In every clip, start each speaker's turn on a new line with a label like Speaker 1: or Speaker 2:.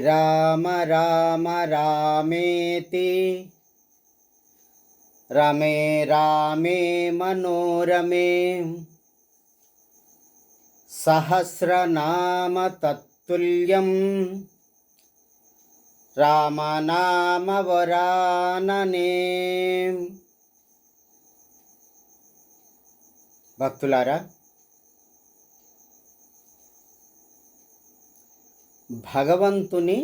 Speaker 1: రామ రామ రామేతి రమే రామే మనోరమే సహస్రనామ తత్తుల్యం రామనామ వరాననే. భక్తులారా, భగవంతుని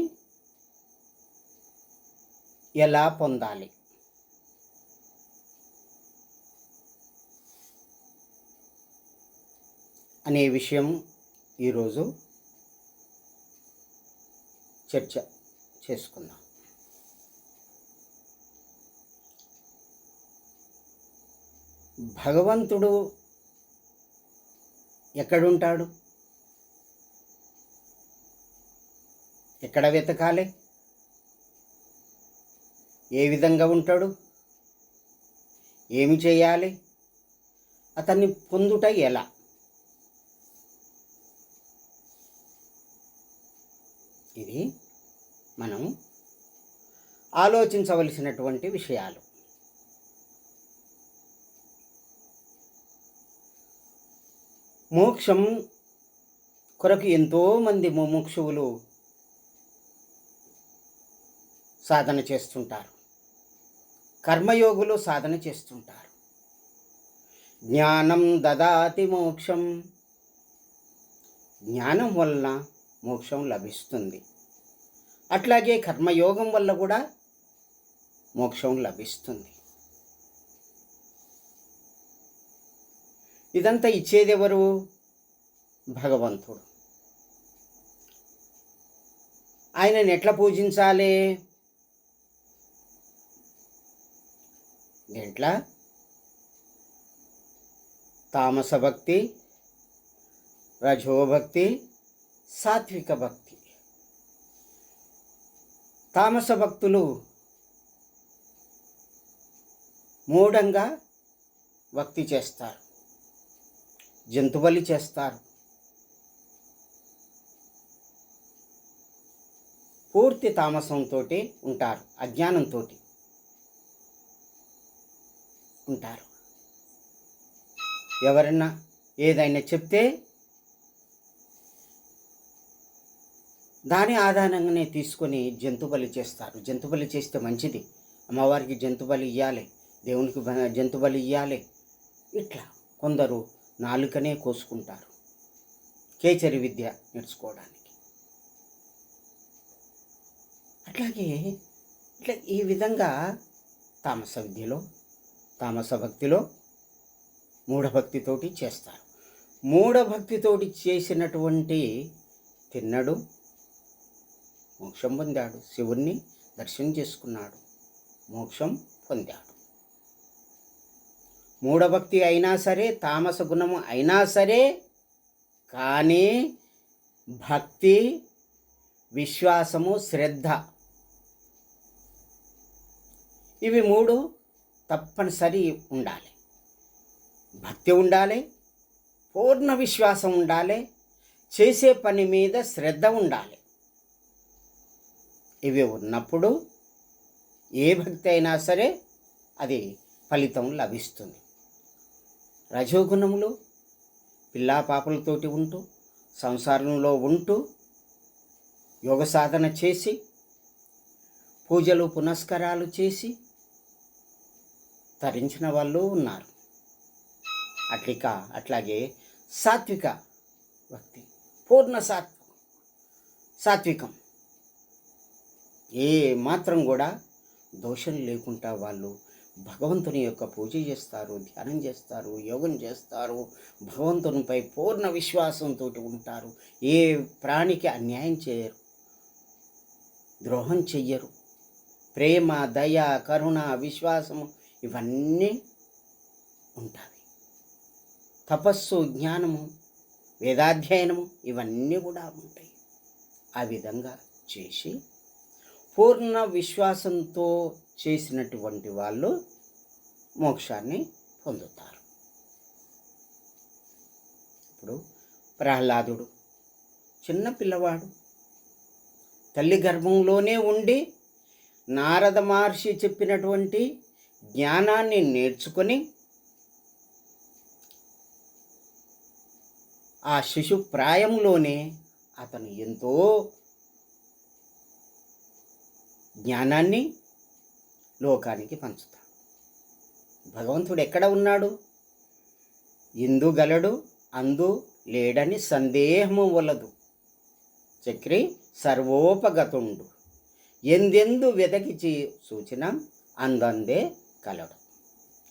Speaker 1: ఎలా పొందాలి అనే విషయం ఈరోజు చర్చ చేసుకుందాం. భగవంతుడు ఎక్కడుంటాడు? ఎక్కడ వెతకాలి? ఏ విధంగా ఉంటాడు? ఏమి చేయాలి? అతన్ని పొందుట ఎలా? ఇది మనం ఆలోచించవలసినటువంటి విషయాలు. మోక్షం కొరకు ఎంతోమంది ముముక్షువులు సాధన చేస్తుంటారు, కర్మయోగులు సాధన చేస్తుంటారు. జ్ఞానం దదాతి మోక్షం, జ్ఞానం వలన మోక్షం లభిస్తుంది. అట్లాగే కర్మయోగం వల్ల కూడా మోక్షం లభిస్తుంది. ఇదంతా ఇచ్చేది ఎవరు? భగవంతుడు. ఆయనను ఎట్లా పూజించాలి? దీంట్లో తామస భక్తి, రజోభక్తి, సాత్విక భక్తి. తామస భక్తులు మూఢంగా భక్తి చేస్తారు, జంతుబలి చేస్తారు, పూర్తి తామసంతో ఉంటారు, అజ్ఞానంతో ఉంటారు. ఎవరన్నా ఏదైనా చెప్తే దాని ఆధారంగానే తీసుకొని జంతుబలి చేస్తారు. జంతుబలి చేస్తే మంచిది, అమ్మవారికి జంతుబలి ఇవ్వాలి, దేవునికి జంతుబలి ఇవ్వాలి. ఇట్లా కొందరు నాలుకనే కోసుకుంటారు కేచరి విద్య నేర్చుకోవడానికి. అట్లాగే ఇట్లా ఈ విధంగా తామస విద్యలో, తామస భక్తిలో మూఢభక్తితోటి చేస్తారు. మూఢభక్తితోటి చేసినటువంటి తిన్నడు మోక్షం పొందాడు, శివుణ్ణి దర్శనం చేసుకున్నాడు, మోక్షం పొందాడు. మూఢభక్తి అయినా సరే, తామస గుణము అయినా సరే, కానీ భక్తి, విశ్వాసము, శ్రద్ధ ఇవి మూడు తప్పనిసరి ఉండాలి. భక్తి ఉండాలి, పూర్ణ విశ్వాసం ఉండాలి, చేసే పని మీద శ్రద్ధ ఉండాలి. ఇవి ఉన్నప్పుడు ఏ భక్తి అయినా సరే అది ఫలితం లభిస్తుంది. రజోగుణములు పిల్లా పాపలతోటి ఉంటూ, సంసారంలో ఉంటూ, యోగ సాధన చేసి, పూజలు పునస్కారాలు చేసి తరించిన వాళ్ళు ఉన్నారు. అట్లాగే సాత్విక భక్తి, పూర్ణ సాత్వికం, ఏ మాత్రం కూడా దోషం లేకుండా వాళ్ళు భగవంతుని యొక్క పూజ చేస్తారు, ధ్యానం చేస్తారు, యోగం చేస్తారు, భగవంతునిపై పూర్ణ విశ్వాసంతో ఉంటారు. ఏ ప్రాణికి అన్యాయం చేయరు, ద్రోహం చెయ్యరు. ప్రేమ, దయ, కరుణ, విశ్వాసము ఇవన్నీ ఉంటాయి. తపస్సు, జ్ఞానము, వేదాధ్యయనము ఇవన్నీ కూడా ఉంటాయి. ఆ విధంగా చేసి పూర్ణ విశ్వాసంతో చేసినటువంటి వాళ్ళు మోక్షాన్ని పొందుతారు. ఇప్పుడు ప్రహ్లాదుడు చిన్న పిల్లవాడు, తల్లి గర్భంలోనే ఉండి నారద మహర్షి చెప్పినటువంటి జ్ఞానాన్ని నేర్చుకొని ఆ శిశు ప్రాయంలోనే అతను ఎంతో జ్ఞానాన్ని లోకానికి పంచుతాడు. భగవంతుడు ఎక్కడ ఉన్నాడు? ఇందు గలడు అందు లేడని సందేహము వలదు. చక్రి సర్వోపగతుండు ఎందెందు వెదకి సూచన అందందే కలడు.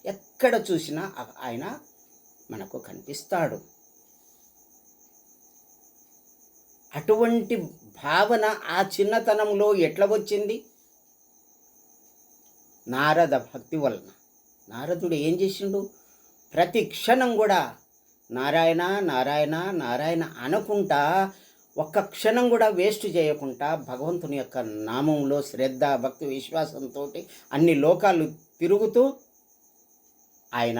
Speaker 1: ఎక్కడ చూసినా ఆయన మనకు కనిపిస్తాడు. అటువంటి భావన ఆ చిన్నతనంలో ఎట్లా వచ్చింది? నారద భక్తి వలన. నారదుడు ఏం చేసిండు? ప్రతి క్షణం కూడా నారాయణ నారాయణ నారాయణ అనుకుంటా, ఒక్క క్షణం కూడా వేస్ట్ చేయకుండా భగవంతుని యొక్క నామంలో శ్రద్ధ భక్తి విశ్వాసంతో అన్ని లోకాలు తిరుగుతూ ఆయన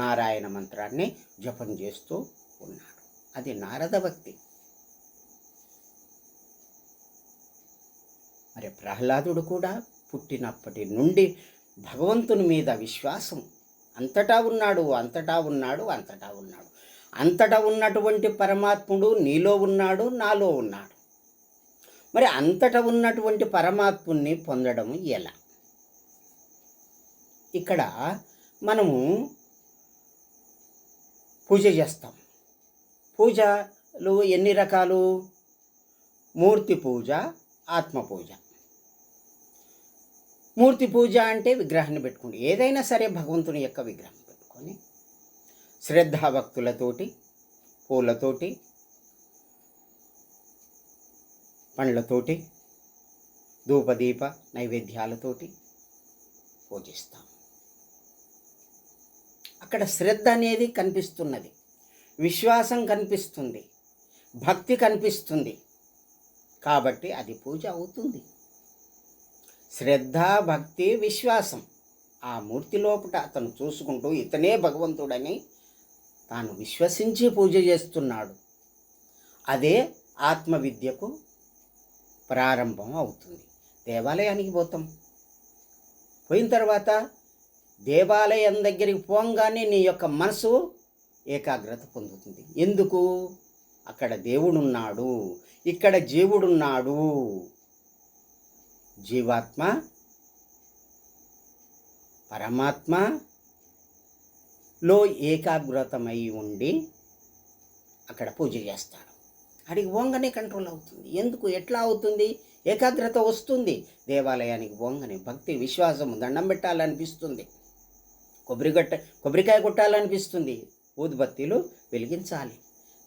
Speaker 1: నారాయణ మంత్రాన్ని జపం చేస్తూ ఉన్నాడు. అది నారద భక్తి. మరి ప్రహ్లాదుడు కూడా పుట్టినప్పటి నుండి భగవంతుని మీద విశ్వాసం, అంతటా ఉన్నాడు అంతటా ఉన్నాడు అంతటా ఉన్నాడు, అంతటా ఉన్నటువంటి పరమాత్ముడు నీలో ఉన్నాడు నాలో ఉన్నాడు. మరి అంతటా ఉన్నటువంటి పరమాత్ముని పొందడం ఎలా? ఇక్కడ మనము పూజ చేస్తాం. పూజలు ఎన్ని రకాలు? మూర్తి పూజ, ఆత్మ పూజ. మూర్తి పూజ అంటే విగ్రహాన్ని పెట్టుకుని, ఏదైనా సరే భగవంతుని యొక్క విగ్రహం పెట్టుకొని శ్రద్ధాభక్తులతోటి, పూలతోటి, పండ్లతోటి, ధూపదీప నైవేద్యాలతోటి పూజిస్తాం. అక్కడ శ్రద్ధ అనేది కనిపిస్తున్నది, విశ్వాసం కనిపిస్తుంది, భక్తి కనిపిస్తుంది. కాబట్టి అది పూజ అవుతుంది. శ్రద్ధ భక్తి విశ్వాసం ఆ మూర్తి లోపల అతను చూసుకుంటూ ఇతనే భగవంతుడని తాను విశ్వసించి పూజ చేస్తున్నాడు. అదే ఆత్మవిద్యకు ప్రారంభం అవుతుంది. దేవాలయానికి పోతాం, పోయిన తర్వాత దేవాలయం దగ్గరికి పోగానే నీ యొక్క మనసు ఏకాగ్రత పొందుతుంది. ఎందుకు? అక్కడ దేవుడున్నాడు, ఇక్కడ జీవుడున్నాడు. జీవాత్మ పరమాత్మలో ఏకాగ్రతమై ఉండి అక్కడ పూజ చేస్తాడు. అడిగి పోంగనే కంట్రోల్ అవుతుంది. ఎందుకు? ఎట్లా అవుతుంది? ఏకాగ్రత వస్తుంది. దేవాలయానికి పోంగనే భక్తి విశ్వాసము, దండం పెట్టాలనిపిస్తుంది, కొబ్బరికాయ కొట్టాలనిపిస్తుంది, ఊదుబత్తీలు వెలిగించాలి,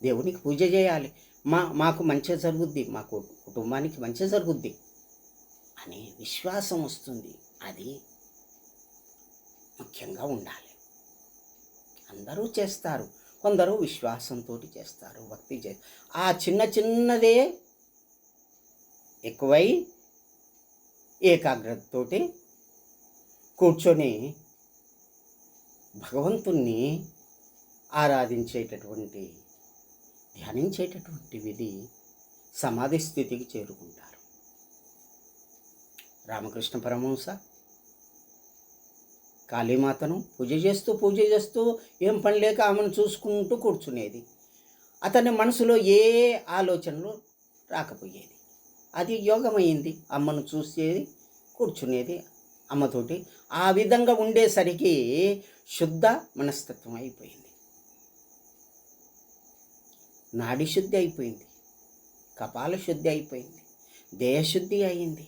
Speaker 1: దేవునికి పూజ చేయాలి, మాకు మంచి జరుగుద్ది, మా కుటుంబానికి మంచి జరుగుద్ది అనే విశ్వాసం వస్తుంది. అది ముఖ్యంగా ఉండాలి. అందరూ చేస్తారు, కొందరు విశ్వాసంతో చేస్తారు, భక్తి చేస్తారు. ఆ చిన్నదే ఎక్కువై ఏకాగ్రతతోటి కూర్చొని భగవంతుణ్ణి ఆరాధించేటటువంటి, ధ్యానించేటటువంటి విధి సమాధి స్థితికి చేరుకుంటారు. రామకృష్ణ పరమహంస కాళీమాతను పూజ చేస్తూ ఏం పని లేక ఆమెను చూసుకుంటూ కూర్చునేది. అతని మనసులో ఏ ఆలోచనలు రాకపోయేది. అది యోగమైంది. అమ్మను చూసేది, కూర్చునేది అమ్మతోటి. ఆ విధంగా ఉండేసరికి శుద్ధ మనస్తత్వం అయిపోయింది, నాడి శుద్ధి అయిపోయింది, కపాల శుద్ధి అయిపోయింది, దేహశుద్ధి అయింది.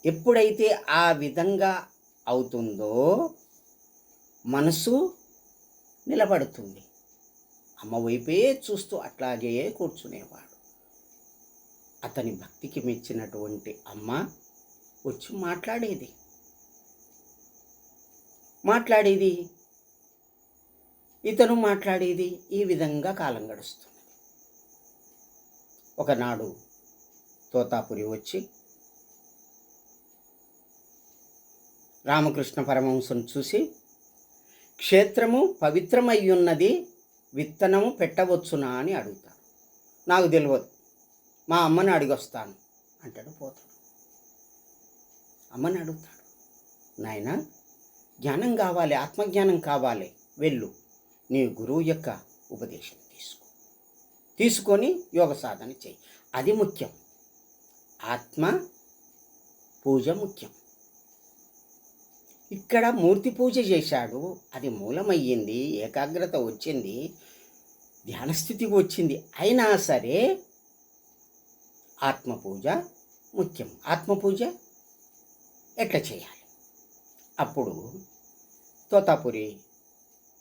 Speaker 1: ఎప్పుడైతే ఆ విధంగా అవుతుందో మనసు నిలబడుతుంది. అమ్మ వైపే చూస్తూ అట్లాగే కూర్చునేవాడు. అతని భక్తికి మెచ్చినటువంటి అమ్మ వచ్చి మాట్లాడేది, ఇతను మాట్లాడేది. ఈ విధంగా కాలం గడుస్తుంది. ఒకనాడు తోతాపురి వచ్చి రామకృష్ణ పరమహంసను చూసి, క్షేత్రము పవిత్రమయ్యున్నది, విత్తనము పెట్టవచ్చునా అని అడుగుతాడు. నాకు తెలియదు, మా అమ్మని అడిగొస్తాను అంటాడు, పోతాడు. అమ్మని అడుగుతాడు, నాయన జ్ఞానం కావాలి, ఆత్మజ్ఞానం కావాలి, వెళ్ళు, నీ గురువు యొక్క ఉపదేశం తీసుకొని యోగ సాధన చేయి. అది ముఖ్యం. ఆత్మ పూజ ముఖ్యం. ఇక్కడ మూర్తి పూజ చేశాడు, అది మూలమయ్యింది, ఏకాగ్రత వచ్చింది, ధ్యానస్థితికి వచ్చింది. అయినా సరే ఆత్మపూజ ముఖ్యం. ఆత్మపూజ ఎట్లా చేయాలి? అప్పుడు తోతాపురి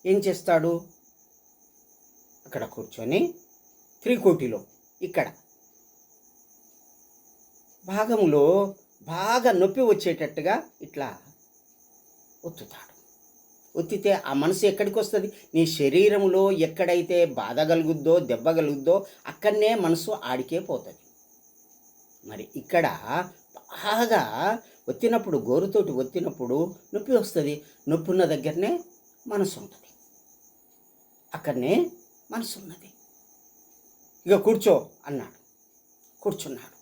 Speaker 1: ఏం చేస్తాడు? అక్కడ కూర్చొని త్రికోటిలో ఇక్కడ భాగంలో బాగా నొప్పి వచ్చేటట్టుగా ఇట్లా ఒత్తుతాడు. ఒత్తితే ఆ మనసు ఎక్కడికి వస్తుంది? నీ శరీరంలో ఎక్కడైతే బాధ కలుగుద్దో, దెబ్బ కలుగుద్దో అక్కడనే మనసు ఆడికే పోతుంది. మరి ఇక్కడ బాగా ఒత్తినప్పుడు, గోరుతోటి ఒత్తినప్పుడు నొప్పి వస్తుంది. నొప్పి ఉన్న దగ్గరనే మనసు ఉంటుంది, అక్కడనే మనసు ఉన్నది. ఇక కూర్చో అన్నాడు, కూర్చున్నాడు.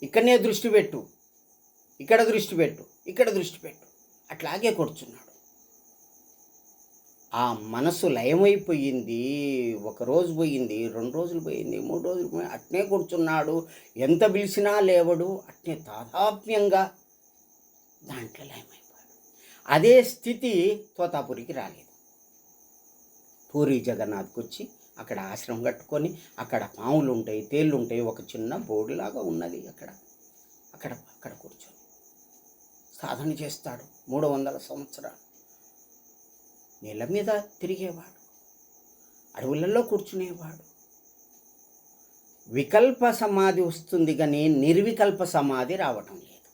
Speaker 1: ఇక్కడనే దృష్టి పెట్టు, ఇక్కడ దృష్టి పెట్టు, ఇక్కడ దృష్టి పెట్టు, అట్లాగే కూర్చున్నాడు. ఆ మనసు లయమైపోయింది. ఒకరోజు పోయింది, 2 రోజులు పోయింది, 3 రోజులు పోయింది, అట్నే కూర్చున్నాడు. ఎంత పిలిచినా లేవడు, అట్నే తాదాత్మ్యంగా దాంట్లో లయమైపోయాడు. అదే స్థితి తోతాపురికి రాలేదు. పూరి జగన్నాథ్కి వచ్చి అక్కడ ఆశ్రమం కట్టుకొని, అక్కడ పాములు ఉంటాయి, తేళ్ళు ఉంటాయి, ఒక చిన్న బోర్డులాగా ఉన్నది, అక్కడ అక్కడ అక్కడ కూర్చొని సాధన చేస్తాడు. 300 సంవత్సరాలు నేల మీద తిరిగేవాడు, అడవులలో కూర్చునేవాడు. వికల్ప సమాధి వస్తుంది కానీ నిర్వికల్ప సమాధి రావటం లేదు.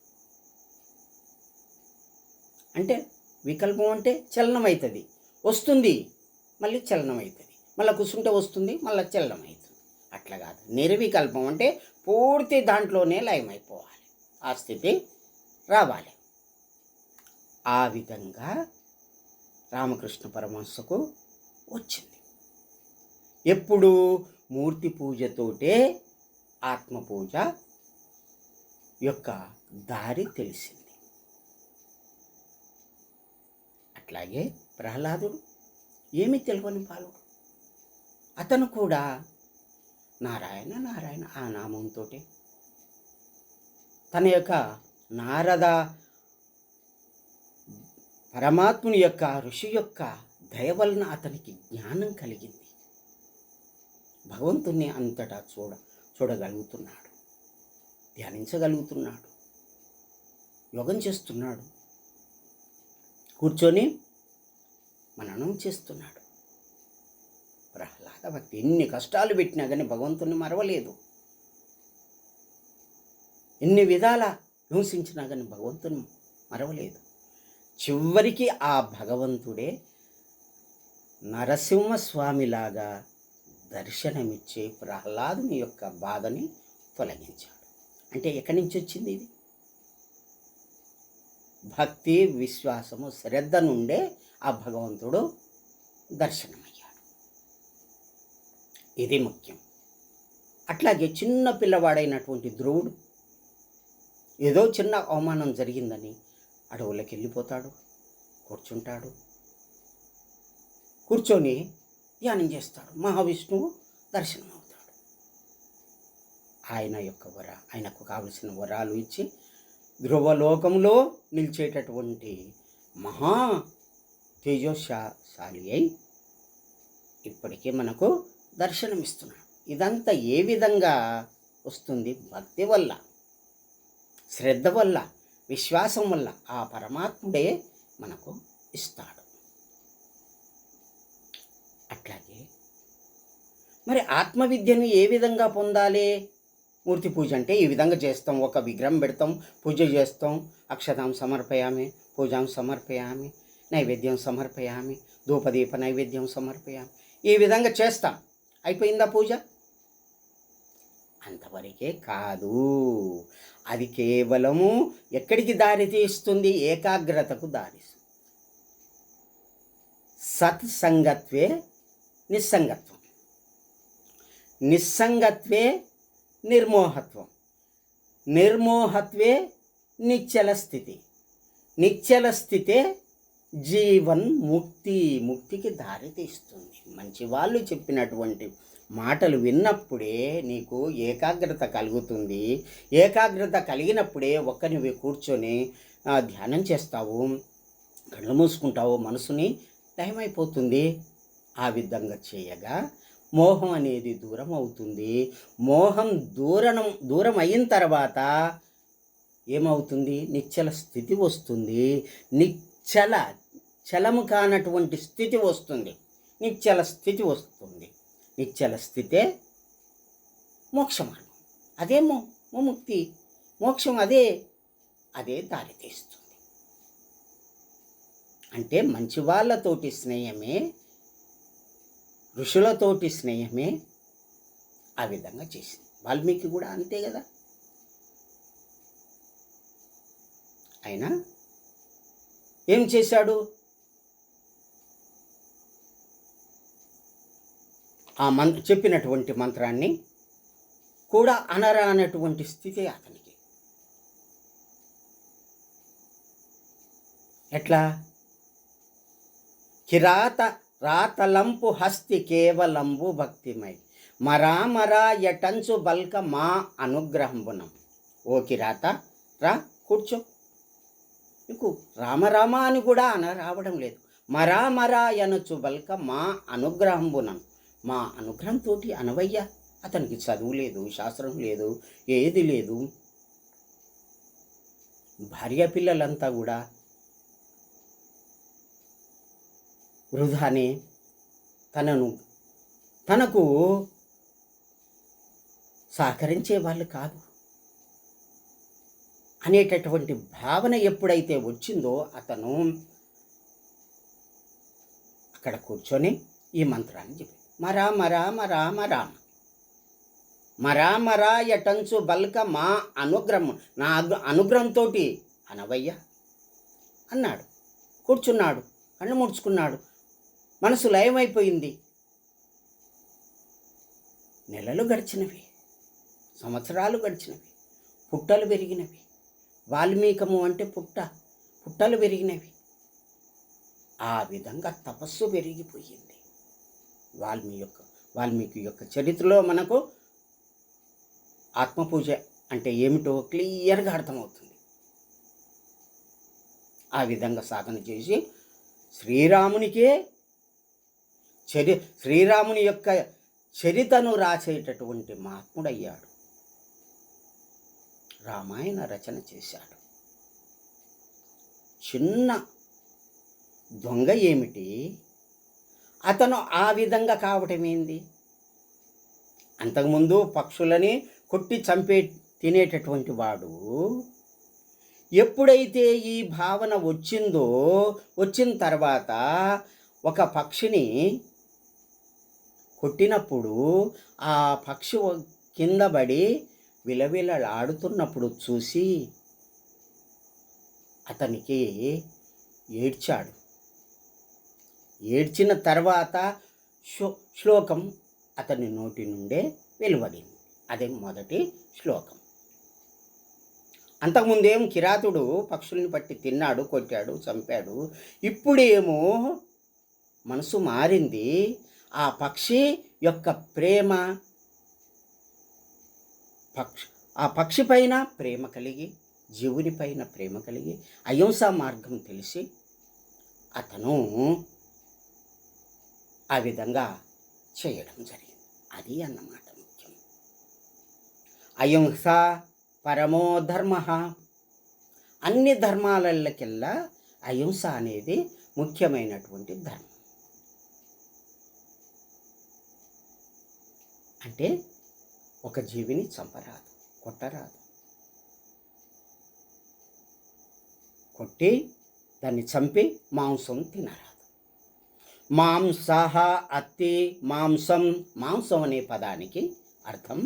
Speaker 1: అంటే వికల్పం అంటే చలనం అవుతుంది, వస్తుంది, మళ్ళీ చలనం అవుతుంది, మళ్ళీ కూర్చుంటే వస్తుంది, మళ్ళీ చలనం అవుతుంది. అట్లా కాదు. నిర్వికల్పం అంటే పూర్తి దాంట్లోనే లయమైపోవాలి, ఆ స్థితి రావాలి. ఆ విధంగా రామకృష్ణ పరమహంసకు వచ్చింది. ఎప్పుడు? మూర్తి పూజతోటే ఆత్మపూజ యొక్క దారి తెలిసింది. అట్లాగే ప్రహ్లాదుడు ఏమీ తెలియని బాలుడు, అతను కూడా నారాయణ నారాయణ ఆ నామంతో తన యొక్క నారద పరమాత్ముని యొక్క ఋషి యొక్క దయ వలన అతనికి జ్ఞానం కలిగింది. భగవంతుణ్ణి అంతటా చూడగలుగుతున్నాడు, ధ్యానించగలుగుతున్నాడు, యోగం చేస్తున్నాడు, కూర్చొని మననం చేస్తున్నాడు. ప్రహ్లాద భక్తి ఎన్ని కష్టాలు పెట్టినా కానీ భగవంతుణ్ణి మరవలేదు. ఎన్ని విధాల హింసించినా కానీ భగవంతుని మరవలేదు. చివరికి ఆ భగవంతుడే నరసింహస్వామిలాగా దర్శనమిచ్చే ప్రహ్లాదుని యొక్క బాధని తొలగించాడు. అంటే ఎక్కడి నుంచి వచ్చింది ఇది? భక్తి, విశ్వాసము, శ్రద్ధ నుండే ఆ భగవంతుడు దర్శనమయ్యాడు. ఇది ముఖ్యం. అట్లాగే చిన్న పిల్లవాడైనటువంటి ధ్రువుడు ఏదో చిన్న అవమానం జరిగిందని అడవులకు వెళ్ళిపోతాడు, కూర్చుంటాడు, కూర్చొని ధ్యానం చేస్తాడు. మహావిష్ణువు దర్శనం అవుతాడు. ఆయనకు కావలసిన వరాలు ఇచ్చి ధ్రువలోకంలో నిలిచేటటువంటి మహా తేజోశాలి అయి ఇప్పటికే మనకు దర్శనమిస్తున్నాడు. ఇదంతా ఏ విధంగా వస్తుంది? భక్తి వల్ల, శ్రద్ధ వల్ల, విశ్వాసం వల్ల ఆ పరమాత్ముడే మనకు ఇస్తాడు. అట్లాగే మరి ఆత్మవిద్యను ఏ విధంగా పొందాలి? మూర్తి పూజ అంటే ఈ విధంగా చేస్తాం. ఒక విగ్రహం పెడతాం, పూజ చేస్తాం, అక్షతాం సమర్పయామి, పూజాం సమర్పయామి, నైవేద్యం సమర్పయామి, ధూపదీప నైవేద్యం సమర్పయామి. ఈ విధంగా చేస్తాం. అయిపోయిందా పూజ? అంతవరకే కాదు. అది కేవలము ఎక్కడికి దారి తీస్తుంది? ఏకాగ్రతకు దారిస్తుంది. సత్సంగత్వే నిస్సంగత్వం, నిస్సంగత్వే నిర్మోహత్వం. నిర్మోహత్వే నిశ్చల స్థితి. నిశ్చల స్థితే జీవన్ ముక్తి. ముక్తికి దారితీస్తుంది. మంచి వాళ్ళు చెప్పినటువంటి మాటలు విన్నప్పుడే నీకు ఏకాగ్రత కలుగుతుంది. ఏకాగ్రత కలిగినప్పుడే ఒక్కనివి కూర్చొని ధ్యానం చేస్తావు, కళ్ళు మూసుకుంటావు, మనసుని టైం అయిపోతుంది. ఆ విధంగా చేయగా మోహం అనేది దూరం అవుతుంది. మోహం దూరం అయిన తర్వాత ఏమవుతుంది? నిశ్చల స్థితి వస్తుంది. చలము కానటువంటి స్థితి వస్తుంది. నిశ్చల స్థితి వస్తుంది. నిశ్చల స్థితే మోక్ష మార్గం. అదే ముక్తి, మోక్షం అదే దారి తీస్తుంది. అంటే మంచి వాళ్ళతోటి స్నేహమే, ఋషులతోటి స్నేహమే ఆ విధంగా చేసింది. వాల్మీకి కూడా అంతే కదా. ఆయన ఏం చేశాడు? ఆ చెప్పినటువంటి మంత్రాన్ని కూడా అనరానటువంటి స్థితి అతనికి. ఎట్లా? కిరాత రాతలంపు హస్తి కేవలంబు భక్తిమై మరామరా యటంచు బల్క మా అనుగ్రహంబునం. ఓ కిరాత రా కూర్చో. నీకు రామరామ అని కూడా రావడం లేదు. మరామరా యనచు బల్క మా అనుగ్రహంబునం. మా అనుగ్రహంతో అనవయ్యా. అతనికి చదువు లేదు, శాస్త్రం లేదు, ఏది లేదు. భార్య పిల్లలంతా కూడా వృధానే తనకు సహకరించే వాళ్ళు కాదు అనేటటువంటి భావన ఎప్పుడైతే వచ్చిందో అతను అక్కడ కూర్చొని ఈ మంత్రాన్ని చెప్పి మరా మరా మరా మరా మరా యటంచు బల్క మా అనుగ్రహం. నా అనుగ్రహంతో అనవయ్యా అన్నాడు. కూర్చున్నాడు, కళ్ళు ముడుచుకున్నాడు, మనసు లయమైపోయింది. నెలలు గడిచినవి, సంవత్సరాలు గడిచినవి, పుట్టలు పెరిగినవి. వాల్మీకము అంటే పుట్టలు పెరిగినవి. ఆ విధంగా తపస్సు పెరిగిపోయింది. వాల్మీకి యొక్క చరిత్రలో మనకు ఆత్మపూజ అంటే ఏమిటో క్లియర్గా అర్థమవుతుంది. ఆ విధంగా సాధన చేసి శ్రీరాముని యొక్క చరితను రాసేటటువంటి మహాత్ముడయ్యాడు. రామాయణ రచన చేశాడు. చిన్న దొంగ ఏమిటి, అతను ఆ విధంగా కావటం ఏంది? అంతకుముందు పక్షులని కొట్టి తినేటటువంటి వాడు ఎప్పుడైతే ఈ భావన వచ్చిన తర్వాత ఒక పక్షిని కొట్టినప్పుడు ఆ పక్షి కింద పడి విలవిలలాడుతున్నప్పుడు చూసి అతనికి ఏడ్చాడు. ఏడ్చిన తర్వాత శ్లోకం అతని నోటి నుండే వెలువడింది. అదే మొదటి శ్లోకం. అంతకుముందేం కిరాతుడు పక్షుల్ని పట్టి తిన్నాడు, కొట్టాడు, చంపాడు. ఇప్పుడేమో మనసు మారింది. ఆ పక్షి యొక్క ప్రేమ, ఆ పక్షి పైన ప్రేమ కలిగి, జీవుని పైన ప్రేమ కలిగి, అహింసా మార్గం తెలిసి అతను ఆ విధంగా చేయడం జరిగింది. అది అన్నమాట ముఖ్యం. అహింస పరమో ధర్మ. అన్ని ధర్మాలకెల్లా అహింస అనేది ముఖ్యమైనటువంటి ధర్మం. అంటే ఒక జీవిని చంపరాదు, కొట్టరాదు. కొట్టి దాన్ని చంపి మాంసం తినరాదు. మాంసహ అత్తి మాంసం. మాంసం అనే పదానికి అర్థం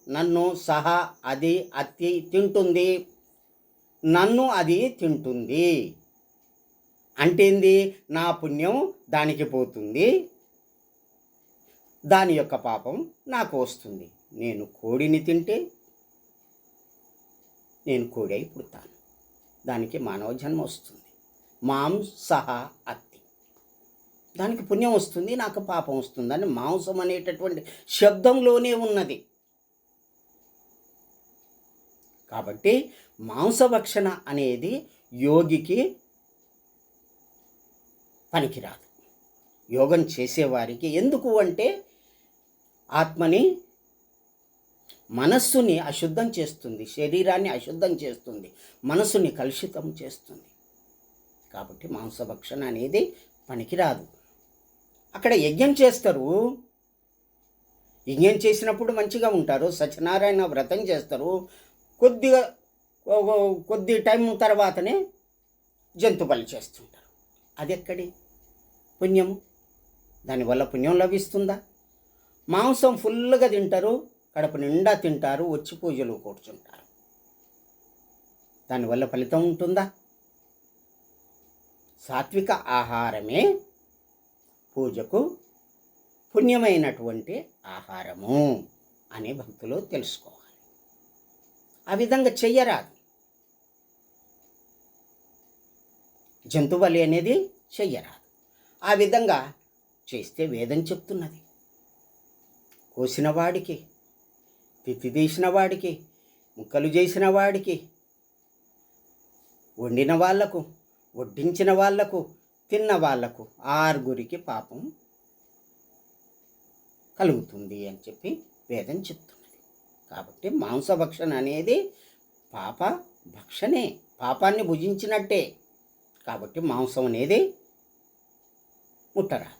Speaker 1: నన్ను, సహా అది, అత్తి తింటుంది, నన్ను అది తింటుంది. అంటేంది? నా పుణ్యం దానికి పోతుంది, దాని యొక్క పాపం నాకు వస్తుంది. నేను కోడిని తింటే నేను కోడి అయి పుడతాను, దానికి మానవ జన్మ వస్తుంది. మాంసహ అత్తి, దానికి పుణ్యం వస్తుంది, నాకు పాపం వస్తుంది అని మాంసం అనేటటువంటి శబ్దంలోనే ఉన్నది. కాబట్టి మాంసభక్షణ అనేది యోగికి పనికిరాదు, యోగం చేసేవారికి. ఎందుకు అంటే ఆత్మని, మనస్సుని అశుద్ధం చేస్తుంది, శరీరాన్ని అశుద్ధం చేస్తుంది, మనస్సుని కలుషితం చేస్తుంది. కాబట్టి మాంసభక్షణ అనేది పనికిరాదు. అక్కడ యజ్ఞం చేస్తారు, యజ్ఞం చేసినప్పుడు మంచిగా ఉంటారు, సత్యనారాయణ వ్రతం చేస్తారు, కొద్ది టైం తర్వాతనే జంతు బలి చేస్తుంటారు. అది ఎక్కడి పుణ్యము? దానివల్ల పుణ్యం లభిస్తుందా? మాంసం ఫుల్గా తింటారు, కడుపు నిండా తింటారు, వచ్చి పూజలు కూర్చుంటారు, దానివల్ల ఫలితం ఉంటుందా? సాత్విక ఆహారమే పూజకు పుణ్యమైనటువంటి ఆహారము అని భక్తులు తెలుసుకోవాలి. ఆ విధంగా చెయ్యరాదు, జంతుబలి అనేది చెయ్యరాదు. ఆ విధంగా చేస్తే వేదం చెప్తున్నది, కోసిన వాడికి, తిత్తి తీసిన వాడికి, ముక్కలు చేసిన వాడికి, వండిన వాళ్లకు, వడ్డించిన వాళ్లకు, తిన్న వాళ్లకు 6 పాపం కలుగుతుంది అని చెప్పి వేదం చెప్తున్నది. కాబట్టి మాంసభక్షణ అనేది పాప భక్షణే, పాపాన్ని భుజించినట్టే. కాబట్టి మాంసం అనేది ముట్టరాదు.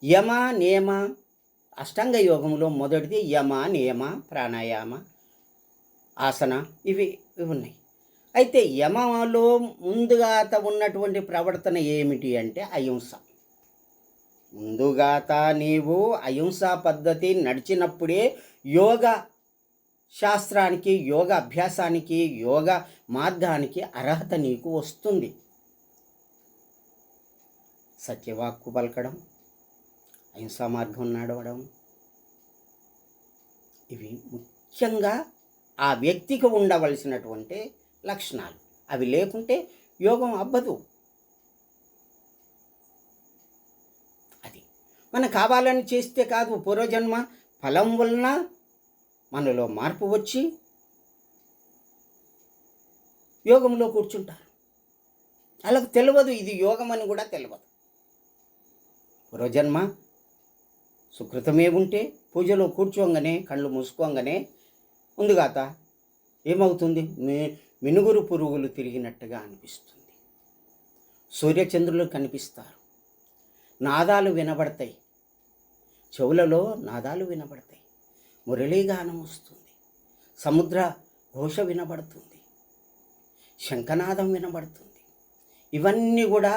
Speaker 1: యమ నియమ, అష్టాంగ యోగంలో మొదటిది యమ నియమ, ప్రాణాయామ, ఆసన, ఇవి ఉన్నాయి. అయితే యమలో ముందుగాత ఉన్నటువంటి ప్రవర్తన ఏమిటి అంటే అహింస. ముందుగాత నీవు అహింసా పద్ధతి నడిచినప్పుడే యోగ శాస్త్రానికి, యోగ అభ్యాసానికి, యోగ మార్గానికి అర్హత నీకు వస్తుంది. సత్యవాక్కు పలకడం, అహింసా మార్గం నడవడం, ఇవి ముఖ్యంగా ఆ వ్యక్తికి ఉండవలసినటువంటి లక్షణాలు. అవి లేకుంటే యోగం అబ్బదు. అది మనం కావాలని చేస్తే కాదు, పూర్వజన్మ ఫలం వలన మనలో మార్పు వచ్చి యోగంలో కూర్చుంటారు. వాళ్ళకు తెలియదు ఇది యోగం అని కూడా తెలియదు. పూర్వజన్మ సుకృతమే ఉంటే పూజలో కూర్చోంగానే, కళ్ళు మూసుకోగానే ముందుగాత ఏమవుతుంది? మినుగురు పురుగులు తిరిగినట్టుగా అనిపిస్తుంది. సూర్యచంద్రులు కనిపిస్తారు, నాదాలు వినబడతాయి, చెవులలో నాదాలు వినబడతాయి, మురళీగానం వస్తుంది, సముద్ర ఘోష వినబడుతుంది, శంఖనాదం వినబడుతుంది. ఇవన్నీ కూడా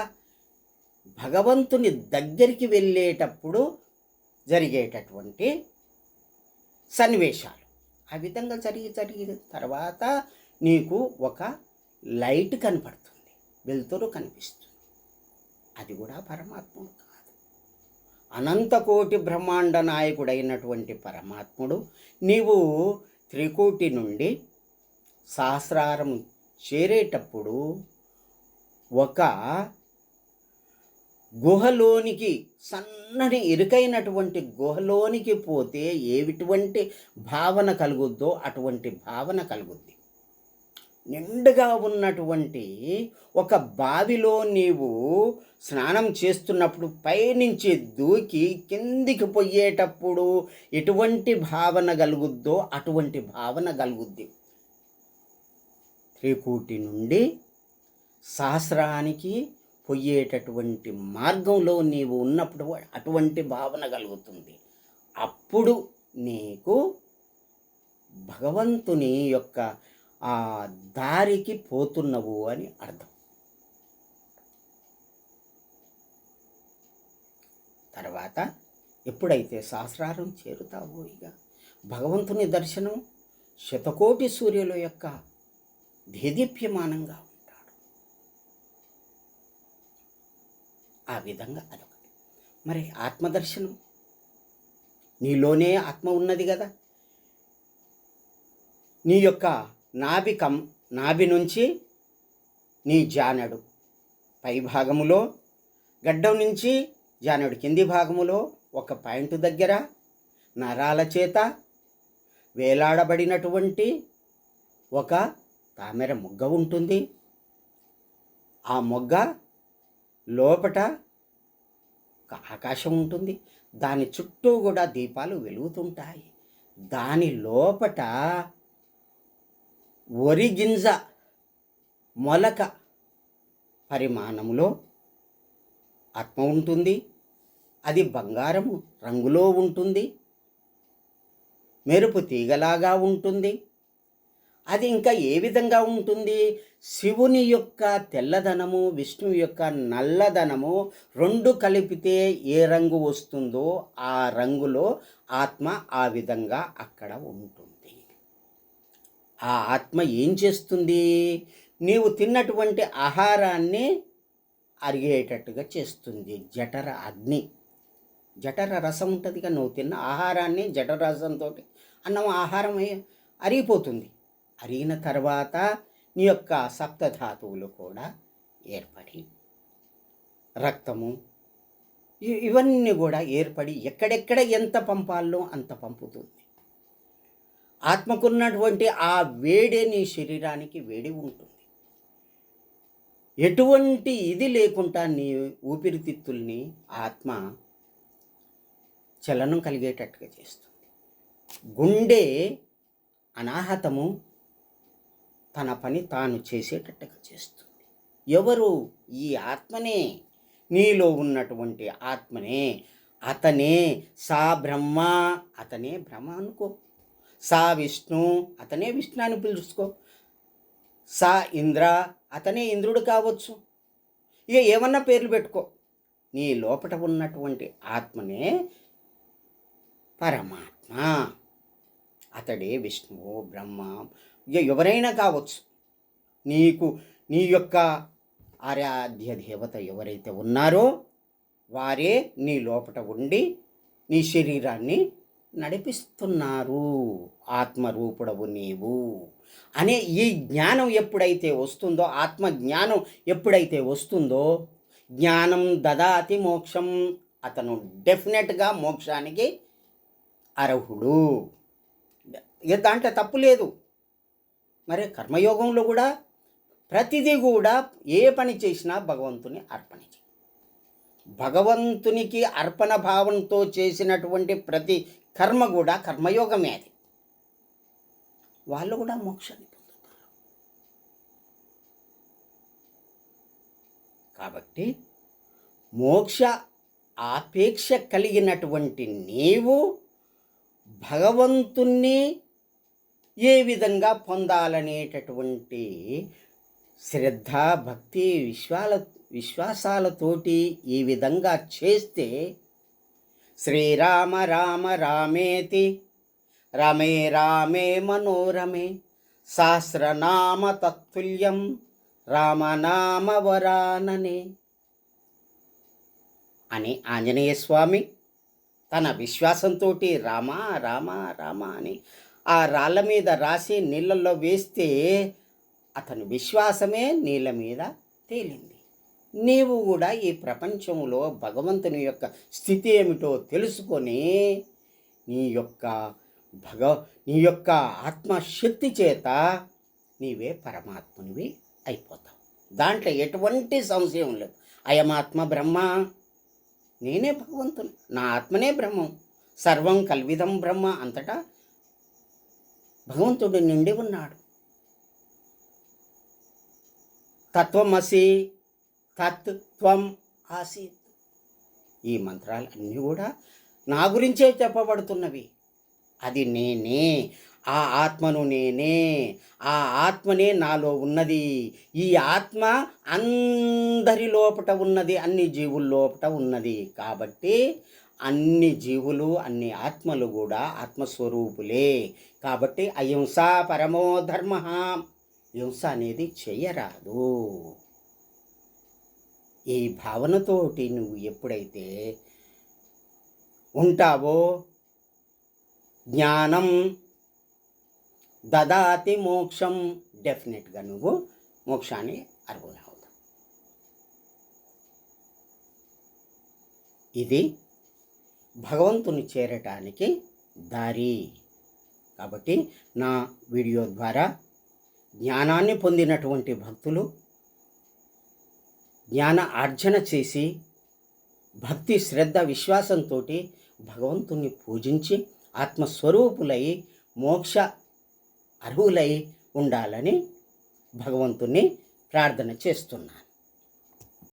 Speaker 1: భగవంతుని దగ్గరికి వెళ్ళేటప్పుడు జరిగేటటువంటి సన్నివేశాలు. ఆ విధంగా జరిగిన తర్వాత నీకు ఒక లైట్ కనపడుతుంది, వెలుతురు కనిపిస్తుంది. అది కూడా పరమాత్ముడు కాదు, అనంతకోటి బ్రహ్మాండ నాయకుడైనటువంటి పరమాత్ముడు. నీవు త్రికోటి నుండి సహస్రారం చేరేటప్పుడు ఒక గుహలోనికి, సన్నని ఇరుకైనటువంటి గుహలోనికి పోతే ఏటువంటి భావన కలుగుద్దో అటువంటి భావన కలుగుద్ది. నిండుగా ఉన్నటువంటి ఒక బావిలో నీవు స్నానం చేస్తున్నప్పుడు పైనుంచి దూకి కిందికి పోయేటప్పుడు ఎటువంటి భావన కలుగుద్దో అటువంటి భావన కలుగుద్ది. త్రికోటి నుండి సహస్రానికి పోయేటటువంటి మార్గంలో నీవు ఉన్నప్పుడు అటువంటి భావన కలుగుతుంది. అప్పుడు నీకు భగవంతుని యొక్క ఆ దారికి పోతున్నవు అని అర్థం. తర్వాత ఎప్పుడైతే సహస్రారం చేరుతావో ఇక భగవంతుని దర్శనం శతకోటి సూర్యుల యొక్క దేదీప్యమానంగా ఉంటాడు. ఆ విధంగా అదొకటి. మరి ఆత్మదర్శనం నీలోనే ఆత్మ ఉన్నది కదా. నీ యొక్క నాభి నుంచి నీ జానడు పై భాగములో, గడ్డం నుంచి జానడు కింది భాగములో ఒక పాయింట్ దగ్గర నరాల చేత వేలాడబడినటువంటి ఒక తామర మొగ్గ ఉంటుంది. ఆ మొగ్గ లోపట ఒక ఆకాశం ఉంటుంది. దాని చుట్టూ కూడా దీపాలు వెలుగుతుంటాయి. దాని లోపట వరిగింజ మొలక పరిమాణంలో ఆత్మ ఉంటుంది. అది బంగారము రంగులో ఉంటుంది, మెరుపు తీగలాగా ఉంటుంది. అది ఇంకా ఏ విధంగా ఉంటుంది? శివుని యొక్క తెల్లదనము, విష్ణువు యొక్క నల్లదనము రెండు కలిపితే ఏ రంగు వస్తుందో ఆ రంగులో ఆత్మ ఆ విధంగా అక్కడ ఉంటుంది. ఆ ఆత్మ ఏం చేస్తుంది? నీవు తిన్నటువంటి ఆహారాన్ని అరిగేటట్టుగా చేస్తుంది. జఠర అగ్ని, జఠర రసం ఉంటుంది కదా, నువ్వు తిన్న ఆహారాన్ని జఠర రసంతో అన్నం ఆహారం అరిగిపోతుంది. అరిగిన తర్వాత నీ యొక్క సప్తధాతువులు కూడా ఏర్పడి రక్తము ఇవన్నీ కూడా ఏర్పడి ఎక్కడెక్కడ ఎంత పంపాలో అంత పంపుతుంది. ఆత్మకున్నటువంటి ఆ వేడే నీ శరీరానికి వేడి ఉంటుంది. ఎటువంటి ఇది లేకుండా నీ ఊపిరితిత్తుల్ని ఆత్మ చలనం కలిగేటట్టుగా చేస్తుంది. గుండె అనాహతము తన పని తాను చేసేటట్టుగా చేస్తుంది. ఎవరు? ఈ ఆత్మనే, నీలో ఉన్నటువంటి ఆత్మనే. అతనే సా బ్రహ్మ, అతనే బ్రహ్మ అనుకో. సా విష్ణు, అతనే విష్ణు అని పిలుచుకో. సా ఇంద్ర, అతనే ఇంద్రుడు కావచ్చు. ఇక ఏమన్నా పేర్లు పెట్టుకో. నీ లోపట ఉన్నటువంటి ఆత్మనే పరమాత్మ, అతడే విష్ణువు బ్రహ్మ, ఇక ఎవరైనా కావచ్చు. నీ యొక్క ఆరాధ్య దేవత ఎవరైతే ఉన్నారో వారే నీ లోపట ఉండి నీ శరీరాన్ని నడిపిస్తున్నారు. ఆత్మరూపుడవు నీవు అనే ఈ జ్ఞానం ఎప్పుడైతే వస్తుందో, ఆత్మ జ్ఞానం ఎప్పుడైతే వస్తుందో, జ్ఞానం దదాతి మోక్షం, అతను డెఫినెట్గా మోక్షానికి అర్హుడు. ఇక దాంట్లో తప్పు లేదు. మరి కర్మయోగంలో కూడా ప్రతిదీ కూడా ఏ పని చేసినా భగవంతుని అర్పణ చేయి. భగవంతునికి అర్పణ భావంతో చేసినటువంటి ప్రతి కర్మ కూడా కర్మయోగమే. అది వాళ్ళు కూడా మోక్షాన్ని పొందుతారు. కాబట్టి మోక్ష ఆపేక్ష కలిగినటువంటి నీవు భగవంతుణ్ణి ఏ విధంగా పొందాలనేటటువంటి శ్రద్ధ, భక్తి, విశ్వాసాలతోటి ఈ విధంగా చేస్తే శ్రీరామ రామ రామేతి రమే రామే మనోరమే సహస్రనామ తత్తుల్యం రామనామ వరాననే అని ఆంజనేయ స్వామి తన విశ్వాసంతో రామ రామ రామ అని ఆ రాళ్ళ మీద రాసి నీళ్ళల్లో వేస్తే అతని విశ్వాసమే నీళ్ళ మీద తేలింది. నీవు కూడా ఈ ప్రపంచంలో భగవంతుని యొక్క స్థితి ఏమిటో తెలుసుకొని నీ యొక్క ఆత్మశక్తి చేత నీవే పరమాత్మునివి అయిపోతావు. దాంట్లో ఎటువంటి సంశయం లేదు. అయమాత్మ బ్రహ్మ, నేనే భగవంతుని, నా ఆత్మనే బ్రహ్మం, సర్వం కల్విదం బ్రహ్మ, అంతటా భగవంతుడు నిండి ఉన్నాడు. తత్వమసి తత్ త్వం ఆసీత్, ఈ మంత్రాలు అన్నీ కూడా నా గురించే చెప్పబడుతున్నవి. అది నేనే, ఆ ఆత్మను నేనే, ఆ ఆత్మనే నాలో ఉన్నది. ఈ ఆత్మ అందరి లోపట ఉన్నది, అన్ని జీవుల లోపట ఉన్నది. కాబట్టి అన్ని జీవులు, అన్ని ఆత్మలు కూడా ఆత్మస్వరూపులే. కాబట్టి అహింస పరమో ధర్మ, హింస అనేది చెయ్యరాదు. ఈ భావనతోటి నువ్వు ఎప్పుడైతే ఉంటావో జ్ఞానం దదాతి మోక్షం. డెఫినెట్గా నువ్వు మోక్షాన్ని అర్హులు అవుతావు. ఇది భగవంతుని చేరటానికి దారి. కాబట్టి నా వీడియో ద్వారా జ్ఞానాన్ని పొందినటువంటి భక్తులు జ్ఞాన ఆర్జన చేసి భక్తి శ్రద్ధ విశ్వాసంతో భగవంతుని పూజించి ఆత్మస్వరూపులై మోక్ష అర్హులై ఉండాలని భగవంతుని ప్రార్థన చేస్తున్నాను.